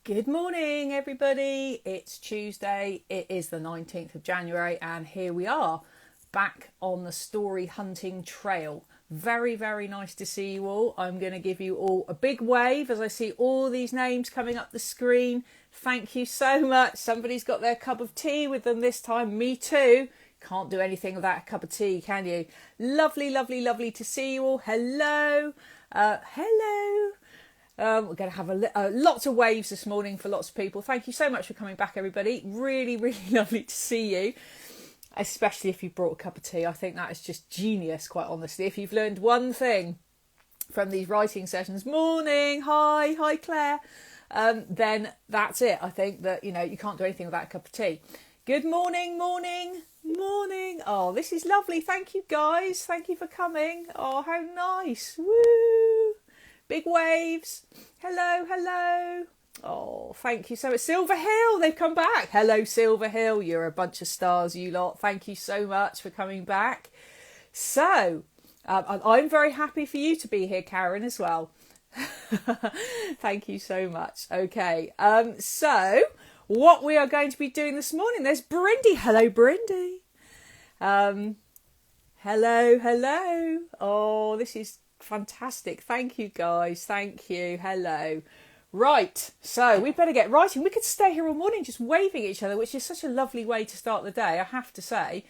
Good morning, everybody. It's Tuesday. It is the 19th of January, and here we are back on the story hunting trail. Very, very nice to see you all. I'm going to give you all a big wave as I see all these names coming up the screen. Thank you so much. Somebody's got their cup of tea with them this time. Me too. Can't do anything without a cup of tea, can you? Lovely, lovely, lovely to see you all. Hello. Hello. We're going to have lots of waves this morning for lots of people. Thank you so much for coming back, everybody. Really, really lovely to see you, especially if you brought a cup of tea. I think that is just genius, quite honestly. If you've learned one thing from these writing sessions, morning, hi Claire, then that's it. I think that, you can't do anything without a cup of tea. Good morning, morning. Oh, this is lovely. Thank you, guys. Thank you for coming. Oh, how nice. Woo. Big waves. Hello. Oh, thank you so much. Silver Hill, they've come back. Hello, Silver Hill. You're a bunch of stars, you lot. Thank you so much for coming back. So, I'm very happy for you to be here, Karen, as well. Thank you so much. Okay, so what we are going to be doing this morning, there's Brindy. Hello, Brindy. Hello. Oh, this is fantastic. Thank you, guys. Thank you. Hello. Right, so we better get writing. We could stay here all morning just waving at each other, which is such a lovely way to start the day, I have to say.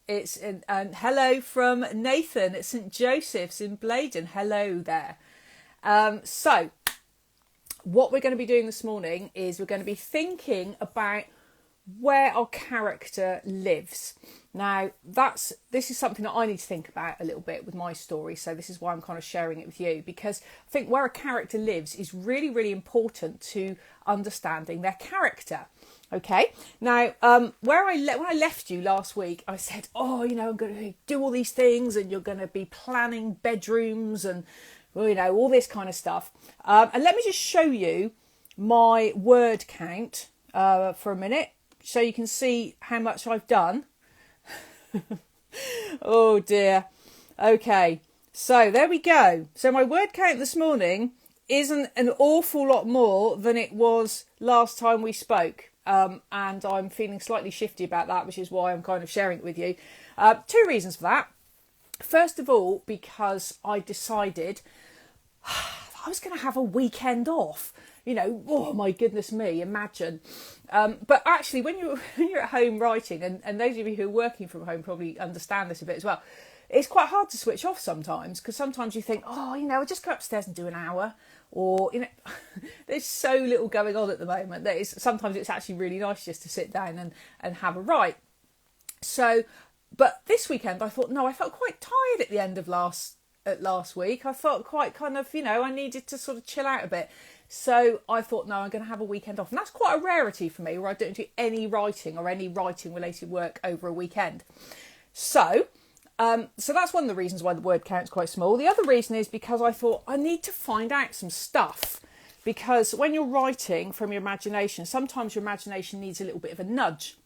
It's hello from Nathan at St Joseph's in Blaydon. Hello there. So what we're going to be doing this morning is we're going to be thinking about where our character lives. Now, this is something that I need to think about a little bit with my story, so this is why I'm kind of sharing it with you, because I think where a character lives is really, really important to understanding their character. Okay, now, when I left you last week, I said, I'm going to do all these things, and you're going to be planning bedrooms and, all this kind of stuff. And let me just show you my word count for a minute, so you can see how much I've done. Oh dear. Okay, so there we go. So my word count this morning isn't an awful lot more than it was last time we spoke. And I'm feeling slightly shifty about that, which is why I'm kind of sharing it with you. Two reasons for that. First of all, because I decided I was going to have a weekend off. Oh my goodness me, imagine. But actually, when you're at home writing, and those of you who are working from home probably understand this a bit as well, it's quite hard to switch off sometimes, because sometimes you think, I'll just go upstairs and do an hour, or, there's so little going on at the moment that sometimes it's actually really nice just to sit down and have a write. So, but this weekend I thought, no, I felt quite tired at the end of last week. I felt quite kind of, I needed to sort of chill out a bit. So I thought, no, I'm going to have a weekend off. And that's quite a rarity for me, where I don't do any writing or any writing related work over a weekend. So that's one of the reasons why the word count's quite small. The other reason is because I thought I need to find out some stuff. Because when you're writing from your imagination, sometimes your imagination needs a little bit of a nudge.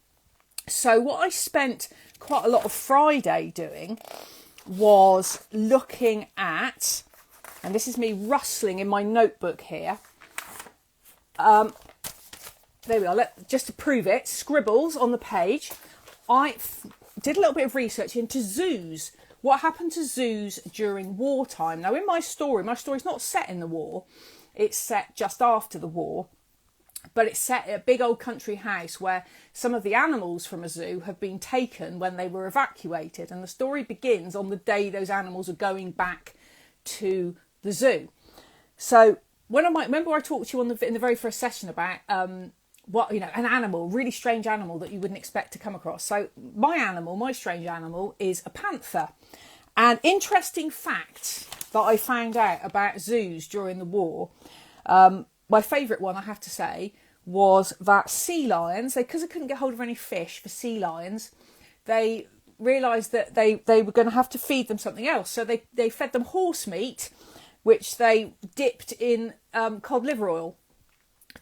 So what I spent quite a lot of Friday doing was looking at, and this is me rustling in my notebook here. There we are. Just to prove it, scribbles on the page. I did a little bit of research into zoos. What happened to zoos during wartime? Now, in my story's not set in the war. It's set just after the war. But it's set at a big old country house where some of the animals from a zoo have been taken when they were evacuated. And the story begins on the day those animals are going back to the zoo. So remember I talked to you in the very first session about an animal, really strange animal that you wouldn't expect to come across. So my strange animal is a panther. An interesting fact that I found out about zoos during the war, my favourite one, I have to say, was that sea lions, because they couldn't get hold of any fish for sea lions, they realised that they were going to have to feed them something else. So they fed them horse meat, which they dipped in cod liver oil.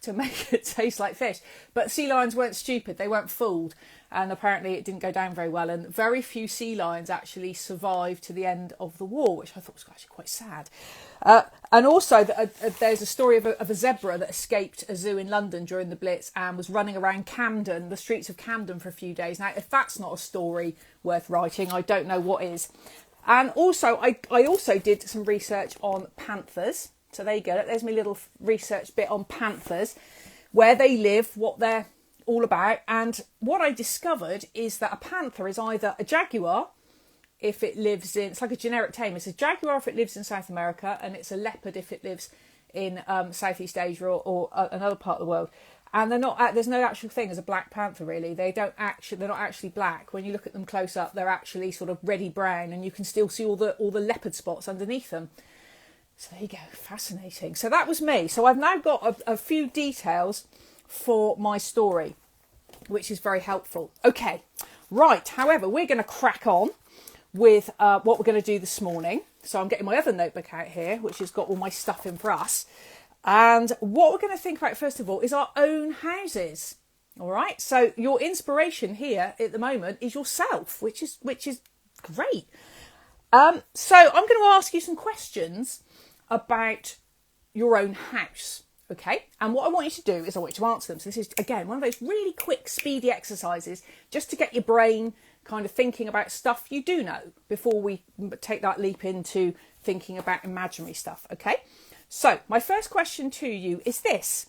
to make it taste like fish. But sea lions weren't stupid, they weren't fooled, and apparently it didn't go down very well, and very few sea lions actually survived to the end of the war, which I thought was actually quite sad. And also there's a story of a zebra that escaped a zoo in London during the Blitz and was running around Camden, the streets of Camden, for a few days. Now, if that's not a story worth writing, I don't know what is. And also I also did some research on panthers. So there you go. There's my little research bit on panthers, where they live, what they're all about. And what I discovered is that a panther is either a jaguar if it lives in, it's like a generic term. It's a jaguar if it lives in South America, and it's a leopard if it lives in Southeast Asia or another part of the world. And they're not. There's no actual thing as a black panther, really. They're not actually black. When you look at them close up, they're actually sort of reddy brown, and you can still see all the leopard spots underneath them. So there you go, fascinating. So that was me. So I've now got a few details for my story, which is very helpful. Okay, right. However, we're going to crack on with what we're going to do this morning. So I'm getting my other notebook out here, which has got all my stuff in for us. And what we're going to think about, first of all, is our own houses. All right. So your inspiration here at the moment is yourself, which is great. So I'm going to ask you some questions about your own house. Okay. And what I want you to do is I want you to answer them. So this is, again, one of those really quick, speedy exercises just to get your brain kind of thinking about stuff you do know before we take that leap into thinking about imaginary stuff. Okay. So my first question to you is this.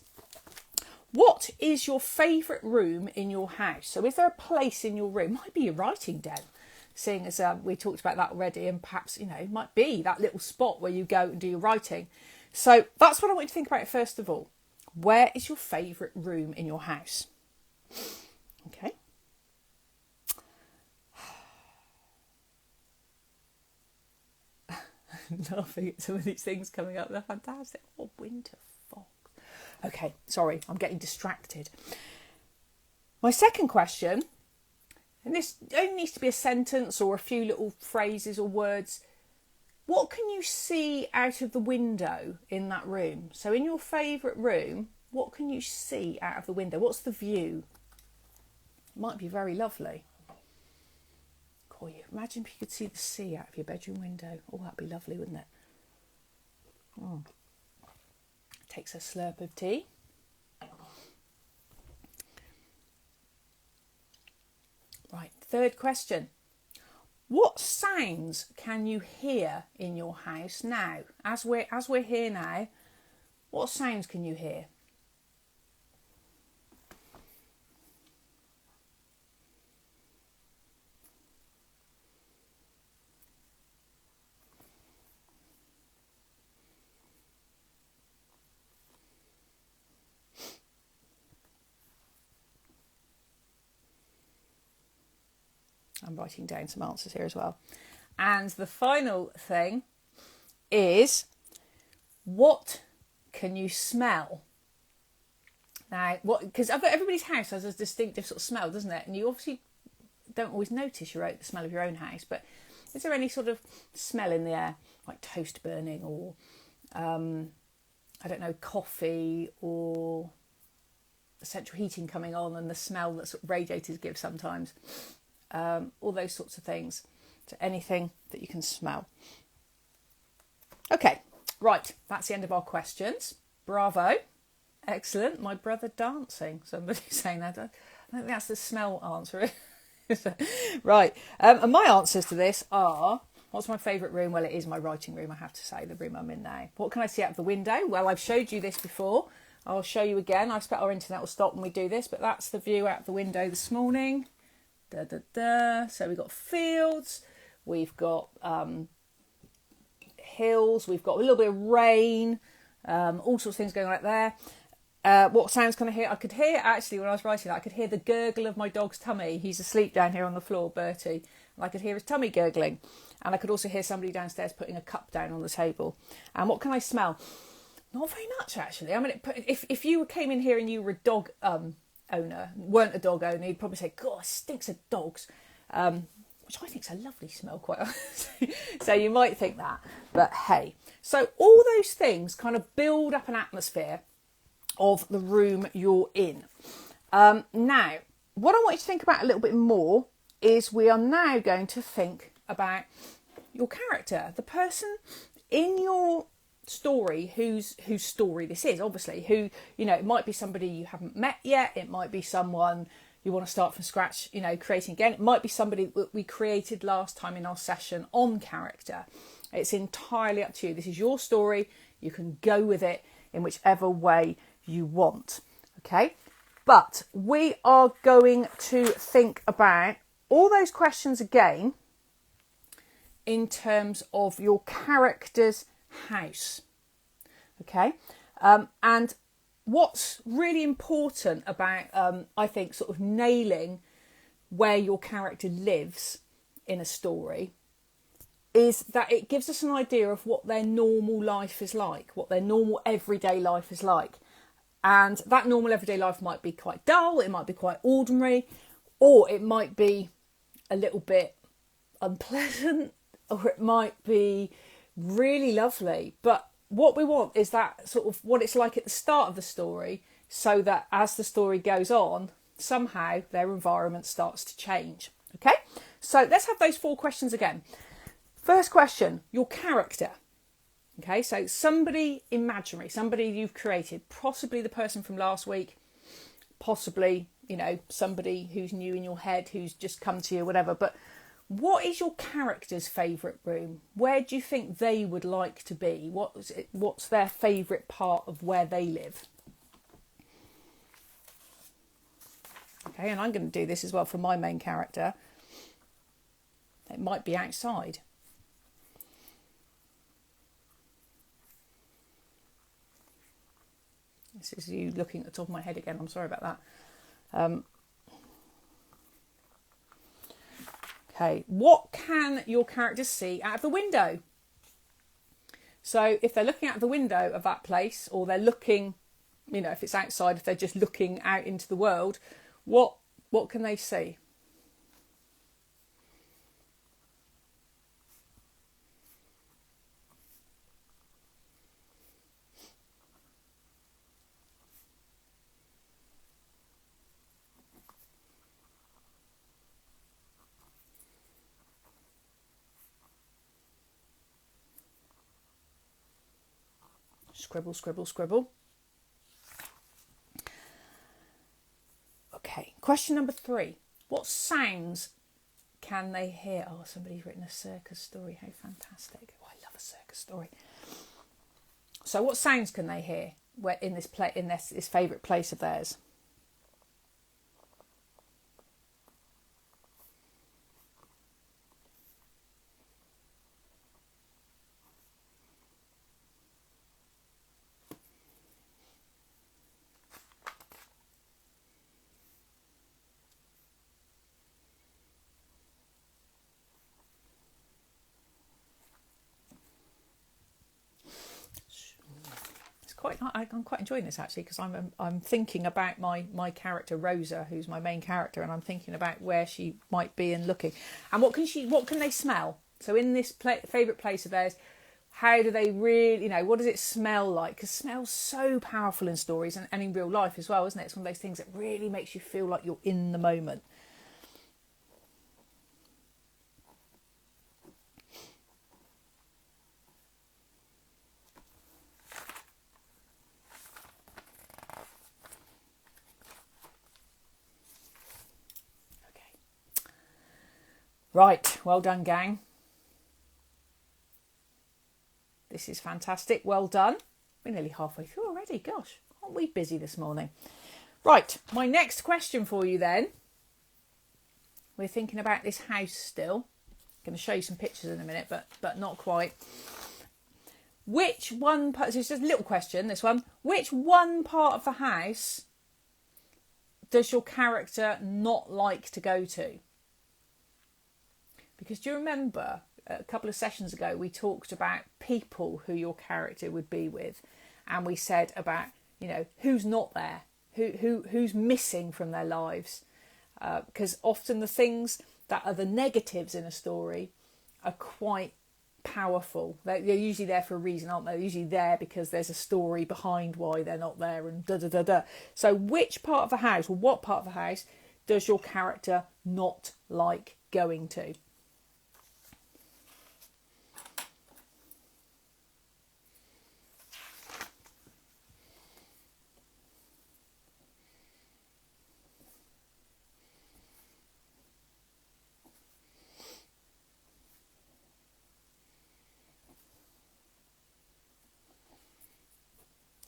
What is your favourite room in your house? So is there a place in your room? Might be your writing den, seeing as we talked about that already, and perhaps, it might be that little spot where you go and do your writing. So that's what I want you to think about first of all. Where is your favourite room in your house? Okay. Laughing at some of these things coming up. They're fantastic. Oh, winter fog. Okay, sorry, I'm getting distracted. My second question, and this only needs to be a sentence or a few little phrases or words. What can you see out of the window in that room? So in your favourite room, what can you see out of the window? What's the view? It might be very lovely. Cool. Imagine if you could see the sea out of your bedroom window. Oh, that'd be lovely, wouldn't it? Oh. Takes a slurp of tea. Right, third question. What sounds can you hear in your house now? As we're here now, what sounds can you hear? I'm writing down some answers here as well. And the final thing is, what can you smell? Now, because everybody's house has a distinctive sort of smell, doesn't it? And you obviously don't always notice the smell of your own house, but is there any sort of smell in the air, like toast burning or, I don't know, coffee or central heating coming on and the smell that sort of radiators give sometimes? All those sorts of things. So anything that you can smell. Okay, right. That's the end of our questions. Bravo. Excellent. My brother dancing. Somebody's saying that. I think that's the smell answer. Right. And my answers to this are, what's my favourite room? Well, it is my writing room, I have to say, the room I'm in now. What can I see out of the window? Well, I've showed you this before. I'll show you again. I expect our internet will stop when we do this, but that's the view out the window this morning. So we've got fields, we've got hills, we've got a little bit of rain, all sorts of things going on right there. What sounds can I hear? I could hear, actually, when I was writing that, I could hear the gurgle of my dog's tummy. He's asleep down here on the floor, Bertie, and I could hear his tummy gurgling. And I could also hear somebody downstairs putting a cup down on the table. And what can I smell? Not very much, actually. I mean, if you came in here and you were a dog owner, weren't a dog owner, you'd probably say, God, it stinks of dogs, which I think is a lovely smell, quite honestly. So you might think that, but hey. So all those things kind of build up an atmosphere of the room you're in. Now, what I want you to think about a little bit more is we are now going to think about your character, the person in your story whose story this is, obviously, who, it might be somebody you haven't met yet, it might be someone you want to start from scratch, creating again, it might be somebody that we created last time in our session on character. It's entirely up to you. This is your story. You can go with it in whichever way you want, okay? But we are going to think about all those questions again in terms of your character's house, okay? And what's really important about, I think, sort of nailing where your character lives in a story is that it gives us an idea of what their normal life is like, what their normal everyday life is like. And that normal everyday life might be quite dull, it might be quite ordinary, or it might be a little bit unpleasant, or it might be really lovely. But what we want is that sort of what it's like at the start of the story, so that as the story goes on, somehow their environment starts to change. Okay, so let's have those 4 questions again. First question, your character. Okay, so somebody imaginary, somebody you've created, possibly the person from last week, possibly, somebody who's new in your head, who's just come to you, whatever. But what is your character's favourite room? Where do you think they would like to be? What's their favourite part of where they live? Okay, and I'm going to do this as well for my main character. It might be outside. This is you looking at the top of my head again. I'm sorry about that. Okay, what can your characters see out of the window? So if they're looking out the window of that place, or they're looking, if it's outside, if they're just looking out into the world, what can they see? Scribble, scribble, scribble. Okay, question number 3. What sounds can they hear? Oh, somebody's written a circus story. How fantastic. Oh, I love a circus story. So what sounds can they hear where in this this favourite place of theirs? I'm quite enjoying this actually, because I'm thinking about my character Rosa, who's my main character, and I'm thinking about where she might be and looking, and what can they smell? So in this favourite place of theirs, how do they really, what does it smell like? Because smell's so powerful in stories and in real life as well, isn't it? It's one of those things that really makes you feel like you're in the moment. Right, well done, gang. This is fantastic. Well done. We're nearly halfway through already. Gosh, aren't we busy this morning? Right, my next question for you then. We're thinking about this house still. I'm going to show you some pictures in a minute, but not quite. Which one part, so it's just a little question, this one. Which one part of the house does your character not like to go to? Because do you remember a couple of sessions ago we talked about people who your character would be with, and we said about who's not there, who's missing from their lives, because often the things that are the negatives in a story are quite powerful. They're usually there for a reason, aren't they? They're usually there because there's a story behind why they're not there and da da da da. So which part of the house, or what part of the house, does your character not like going to?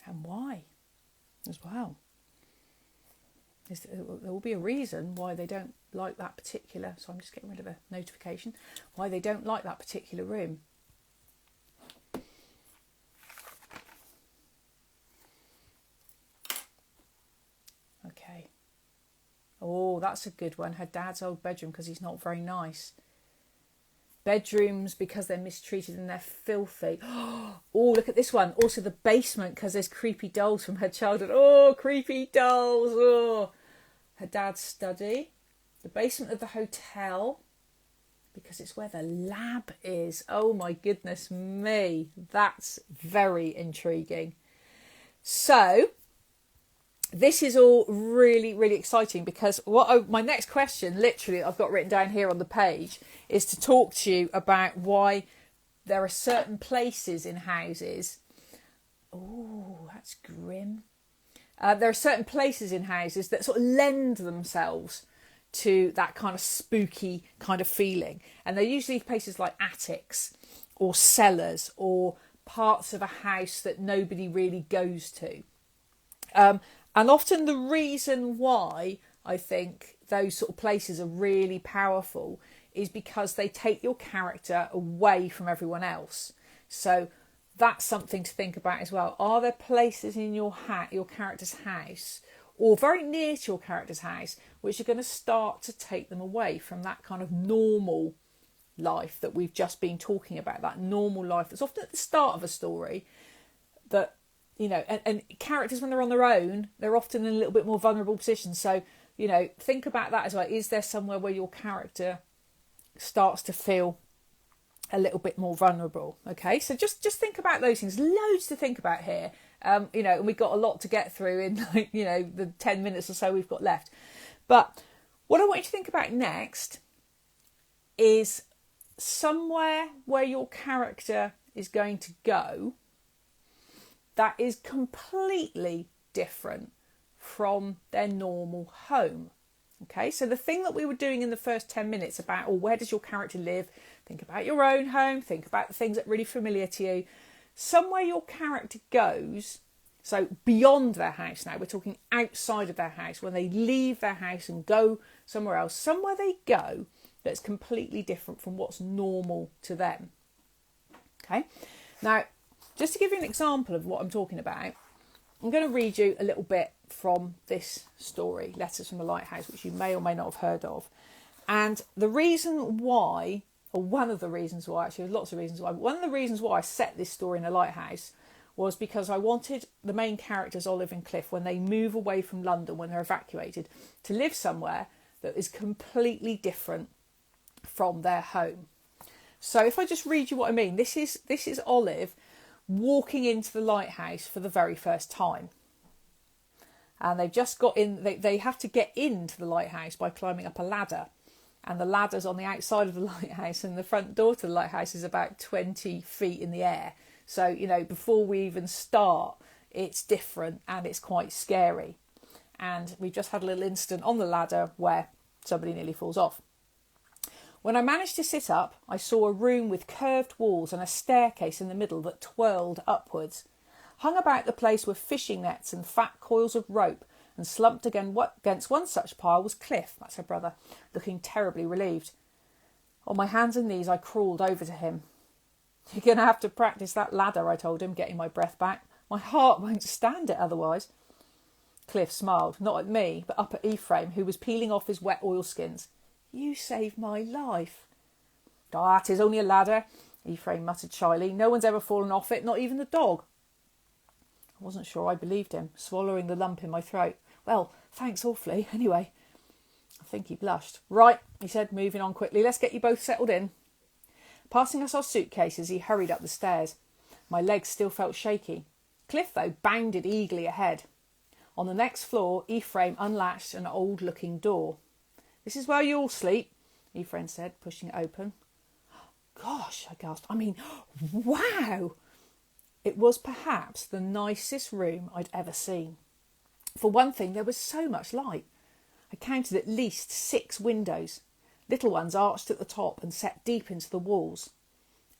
And why as well? There will be a reason why they don't like that particular, so I'm just getting rid of a notification, why they don't like that particular room. Okay. Oh, that's a good one. Her dad's old bedroom because he's not very nice. Bedrooms because they're mistreated and they're filthy. Oh, look at this one. Also the basement because there's creepy dolls from her childhood. Oh, creepy dolls. Oh. Her dad's study. The basement of the hotel because it's where the lab is. Oh my goodness me. That's very intriguing. So this is all really, really exciting because my next question, literally, I've got written down here on the page, is to talk to you about why there are certain places in houses. Oh, that's grim. There are certain places in houses that sort of lend themselves to that kind of spooky kind of feeling. And they're usually places like attics or cellars or parts of a house that nobody really goes to. And often the reason why I think those sort of places are really powerful is because they take your character away from everyone else. So that's something to think about as well. Are there places in your character's house, or very near to your character's house, which are going to start to take them away from that kind of normal life that we've just been talking about, that normal life that's often at the start of a story that, you know, and characters when they're on their own, they're often in a little bit more vulnerable position. So, you know, think about that as well. Is there somewhere where your character starts to feel a little bit more vulnerable? Okay, so just think about those things. Loads to think about here. You know, and we've got a lot to get through in, like, you know, the 10 minutes or so we've got left. But what I want you to think about next is somewhere where your character is going to go that is completely different from their normal home. Okay, so the thing that we were doing in the first 10 minutes about, where does your character live? Think about your own home, think about the things that are really familiar to you. Somewhere your character goes, so beyond their house now, we're talking outside of their house, when they leave their house and go somewhere else, somewhere they go that's completely different from what's normal to them. Okay, now, just to give you an example of what I'm talking about, I'm going to read you a little bit from this story, Letters from a Lighthouse, which you may or may not have heard of. And the reason why, or one of the reasons why, actually there's lots of reasons why, but one of the reasons why I set this story in a lighthouse was because I wanted the main characters, Olive and Cliff, when they move away from London, when they're evacuated, to live somewhere that is completely different from their home. So if I just read you what I mean, this is Olive walking into the lighthouse for the very first time. And they've just got in, they have to get into the lighthouse by climbing up a ladder. And the ladder's on the outside of the lighthouse, and the front door to the lighthouse is about 20 feet in the air. So, you know, before we even start, it's different and it's quite scary. And we've just had a little incident on the ladder where somebody nearly falls off. When I managed to sit up, I saw a room with curved walls and a staircase in the middle that twirled upwards. Hung about the place were fishing nets and fat coils of rope, and slumped against one such pile was Cliff, that's her brother, looking terribly relieved. On my hands and knees I crawled over to him. "You're going to have to practice that ladder," I told him, getting my breath back. "My heart won't stand it otherwise." Cliff smiled, not at me, but up at Ephraim, who was peeling off his wet oilskins. "You saved my life." "Ah, 'tis only a ladder," Ephraim muttered shyly. "No one's ever fallen off it, not even the dog." I wasn't sure I believed him, swallowing the lump in my throat. "Well, thanks awfully, anyway." I think he blushed. "Right," he said, moving on quickly. "Let's get you both settled in." Passing us our suitcases, he hurried up the stairs. My legs still felt shaky. Cliff, though, bounded eagerly ahead. On the next floor, Ephraim unlatched an old-looking door. "This is where you'll sleep," Ephraim said, pushing it open. "Gosh," I gasped. I mean, wow! It was perhaps the nicest room I'd ever seen. For one thing, there was so much light. I counted at least 6 windows, little ones arched at the top and set deep into the walls.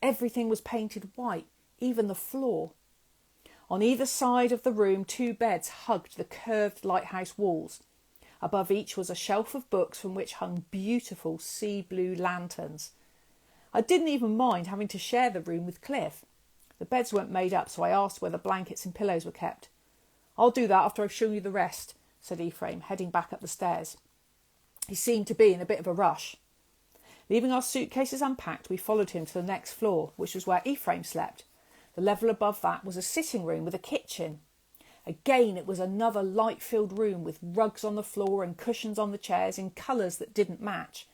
Everything was painted white, even the floor. On either side of the room, 2 beds hugged the curved lighthouse walls. Above each was a shelf of books from which hung beautiful sea blue lanterns. I didn't even mind having to share the room with Cliff. The beds weren't made up, so I asked where the blankets and pillows were kept. "I'll do that after I've shown you the rest," said Ephraim, heading back up the stairs. He seemed to be in a bit of a rush. Leaving our suitcases unpacked, we followed him to the next floor, which was where Ephraim slept. The level above that was a sitting room with a kitchen. Again, it was another light-filled room with rugs on the floor and cushions on the chairs in colours that didn't match.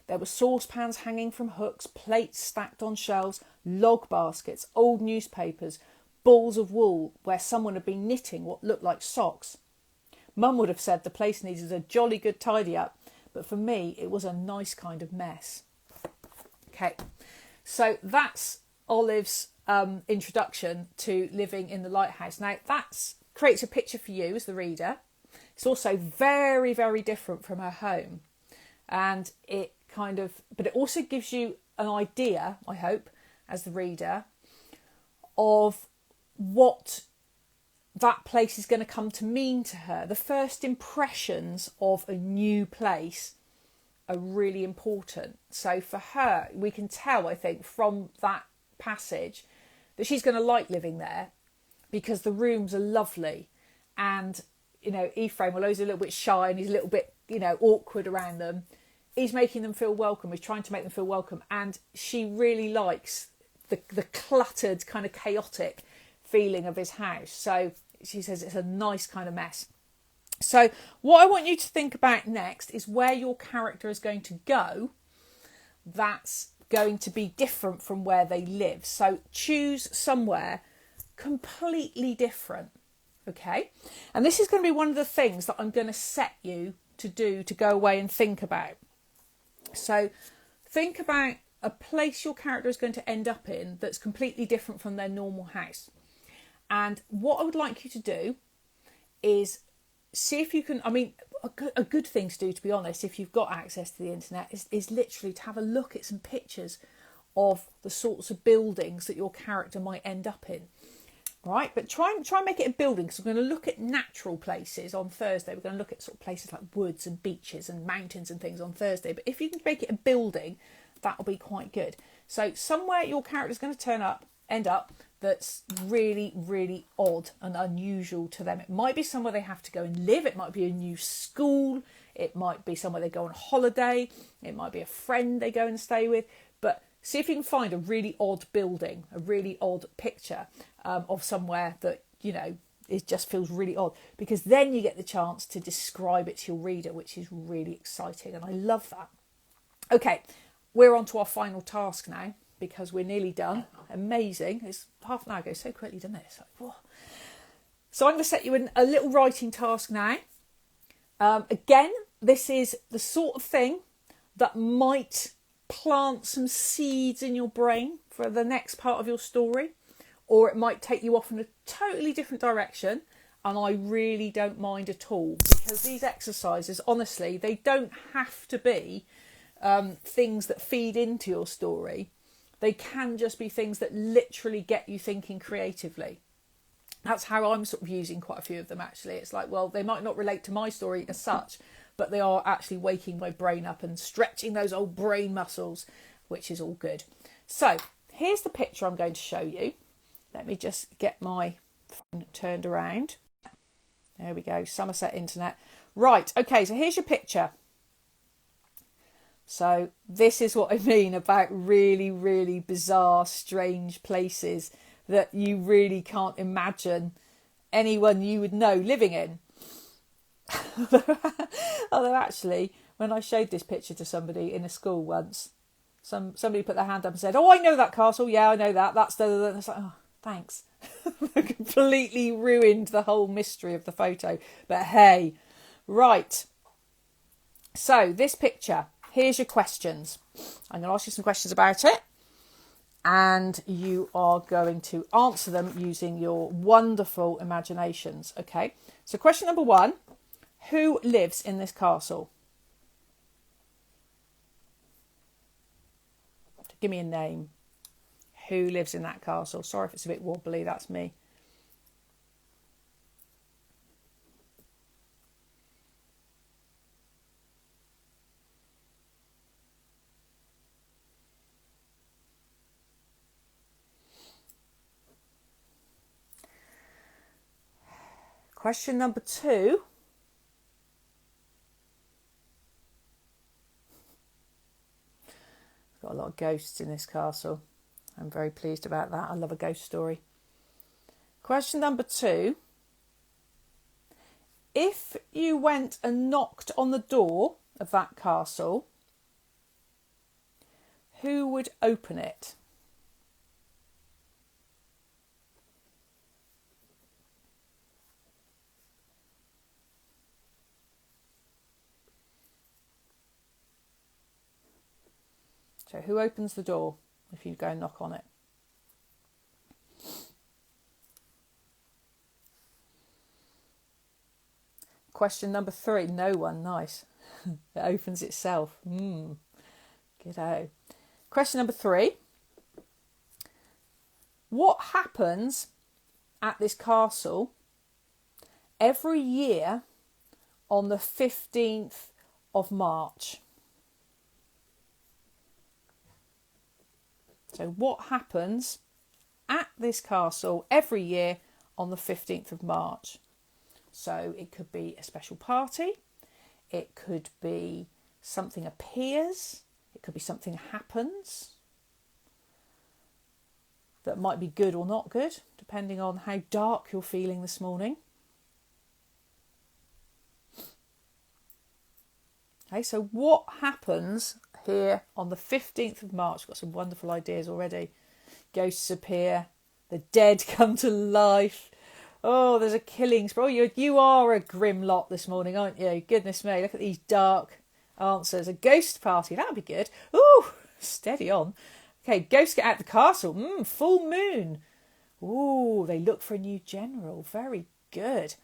There were saucepans hanging from hooks, plates stacked on shelves, log baskets, old newspapers, balls of wool where someone had been knitting what looked like socks. Mum would have said the place needed a jolly good tidy up, but for me it was a nice kind of mess. Okay, so that's Olive's introduction to living in the lighthouse. Now that creates a picture for you as the reader. It's also very, very different from her home, and but it also gives you an idea, I hope, as the reader, of what that place is going to come to mean to her. The first impressions of a new place are really important. So for her, we can tell, I think, from that passage that she's going to like living there because the rooms are lovely. And, Ephraim, although he's a little bit shy and he's a little bit, awkward around them, he's making them feel welcome. He's trying to make them feel welcome. And she really likes the cluttered, kind of chaotic feeling of his house. So she says it's a nice kind of mess. So what I want you to think about next is where your character is going to go that's going to be different from where they live. So choose somewhere completely different. Okay? And this is going to be one of the things that I'm going to set you to do, to go away and think about. So think about a place your character is going to end up in that's completely different from their normal house. And what I would like you to do is see if you can, a good thing to do, to be honest, if you've got access to the internet, is literally to have a look at some pictures of the sorts of buildings that your character might end up in. Right, but try and make it a building, because we're going to look at natural places on Thursday. We're going to look at sort of places like woods and beaches and mountains and things on Thursday. But if you can make it a building, that'll be quite good. So somewhere your character's going to end up that's really, really odd and unusual to them. It might be somewhere they have to go and live. It might be a new school. It might be somewhere they go on holiday. It might be a friend they go and stay with. But see if you can find a really odd building, a really odd picture of somewhere that, it just feels really odd. Because then you get the chance to describe it to your reader, which is really exciting. And I love that. Okay, we're on to our final task now, because we're nearly done. Amazing. It's half an hour ago. So quickly done this. So I'm going to set you a little writing task now. Again, this is the sort of thing that might plant some seeds in your brain for the next part of your story, or it might take you off in a totally different direction, and I really don't mind at all, because these exercises, honestly, they don't have to be things that feed into your story. They can just be things that literally get you thinking creatively. That's how I'm sort of using quite a few of them, actually. It's like, well, they might not relate to my story as such, but they are actually waking my brain up and stretching those old brain muscles, which is all good. So here's the picture I'm going to show you. Let me just get my phone turned around. There we go, Somerset Internet. Right, okay, so here's your picture. So this is what I mean about really, really bizarre, strange places that you really can't imagine anyone you would know living in. Although actually, when I showed this picture to somebody in a school once, Somebody put their hand up and said, "Oh, I know that castle. Yeah, I know that. That's the." And it's like, oh, thanks. Completely ruined the whole mystery of the photo. But hey, right. So this picture. Here's your questions. I'm going to ask you some questions about it, and you are going to answer them using your wonderful imaginations. Okay. So question number 1: who lives in this castle? Give me a name. Who lives in that castle? Sorry if it's a bit wobbly, that's me. Question number 2. Got a lot of ghosts in this castle. I'm very pleased about that. I love a ghost story. Question number 2. If you went and knocked on the door of that castle, who would open it? So who opens the door if you go and knock on it? Question number 3. No one. Nice. It opens itself. G'day. Question number 3. What happens at this castle every year on the 15th of March? So what happens at this castle every year on the 15th of March? So it could be a special party. It could be something appears. It could be something happens that might be good or not good, depending on how dark you're feeling this morning. Okay, so what happens here on the 15th of March? Got some wonderful ideas already. Ghosts appear, the dead come to life. Oh, there's a killing spree. Oh, you are a grim lot this morning, aren't you? Goodness me, look at these dark answers. A ghost party, that would be good. Ooh, steady on. Okay, ghosts get out the castle. Full moon. Ooh, they look for a new general. Very good.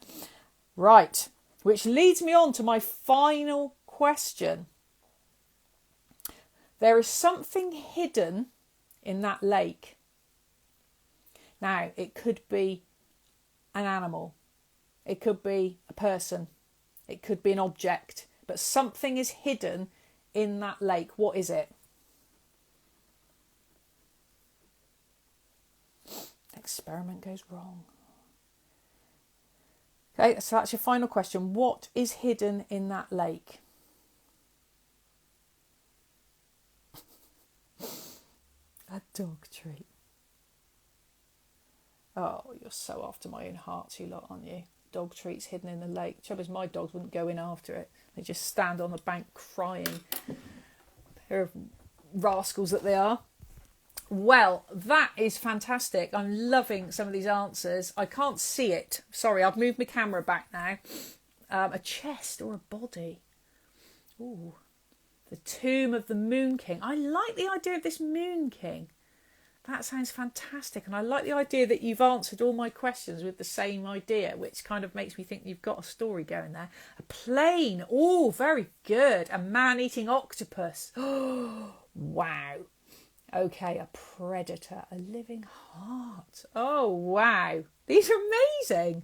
Right, which leads me on to my final question. There is something hidden in that lake. Now, it could be an animal. It could be a person. It could be an object. But something is hidden in that lake. What is it? Experiment goes wrong. Okay, so that's your final question. What is hidden in that lake? A dog treat. Oh, you're so after my own heart, you lot, aren't you? Dog treats hidden in the lake. Trouble is, my dogs wouldn't go in after it. They just stand on the bank crying. They're rascals that they are. Well, that is fantastic. I'm loving some of these answers. I can't see it. Sorry, I've moved my camera back now. A chest or a body. Ooh. The tomb of the Moon King. I like the idea of this Moon King. That sounds fantastic. And I like the idea that you've answered all my questions with the same idea, which kind of makes me think you've got a story going there. A plane. Oh, very good. A man-eating octopus. Oh, wow. Okay, a predator. A living heart. Oh, wow. These are amazing.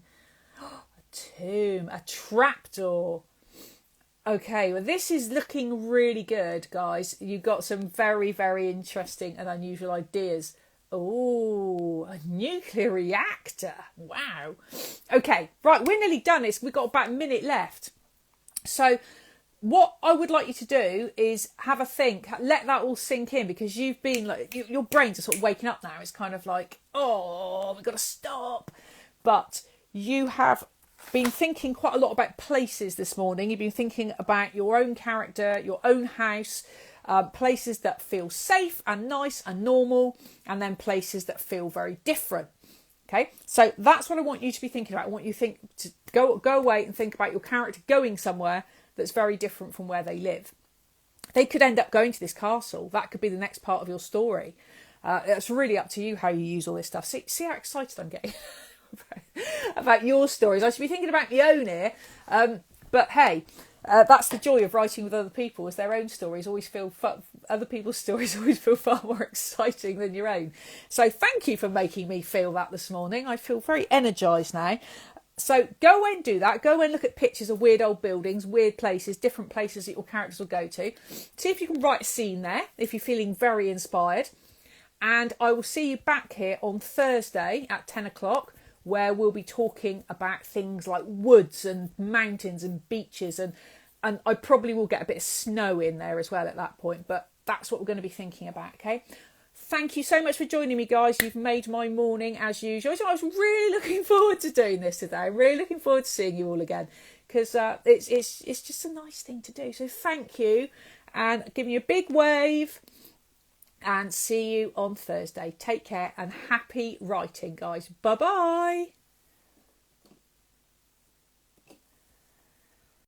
A tomb. A trapdoor. Okay, well, this is looking really good, guys. You've got some very, very interesting and unusual ideas. Oh, a nuclear reactor. Wow. Okay, right, we're nearly done. We've got about a minute left. So what I would like you to do is have a think, let that all sink in, because you've been like, your brains are sort of waking up now. It's kind of like, oh, we've got to stop. But you have been thinking quite a lot about places this morning. You've been thinking about your own character, your own house, places that feel safe and nice and normal, and then places that feel very different. Okay, so that's what I want you to be thinking about. I want you to go away and think about your character going somewhere that's very different from where they live. They could end up going to this castle. That could be the next part of your story. It's really up to you how you use all this stuff. See how excited I'm getting about your stories. I should be thinking about my own here. But hey, that's the joy of writing with other people, is their own stories always feel other people's stories always feel far more exciting than your own. So thank you for making me feel that this morning. I feel very energised now. So go away and do that. Go away and look at pictures of weird old buildings, weird places, different places that your characters will go to. See if you can write a scene there, if you're feeling very inspired. And I will see you back here on Thursday at 10 o'clock, where we'll be talking about things like woods and mountains and beaches. And I probably will get a bit of snow in there as well at that point. But that's what we're going to be thinking about, okay? Thank you so much for joining me, guys. You've made my morning as usual. I was really looking forward to doing this today. I'm really looking forward to seeing you all again, because it's just a nice thing to do. So thank you, and give me a big wave, and see you on Thursday. Take care and happy writing, guys. Bye-bye.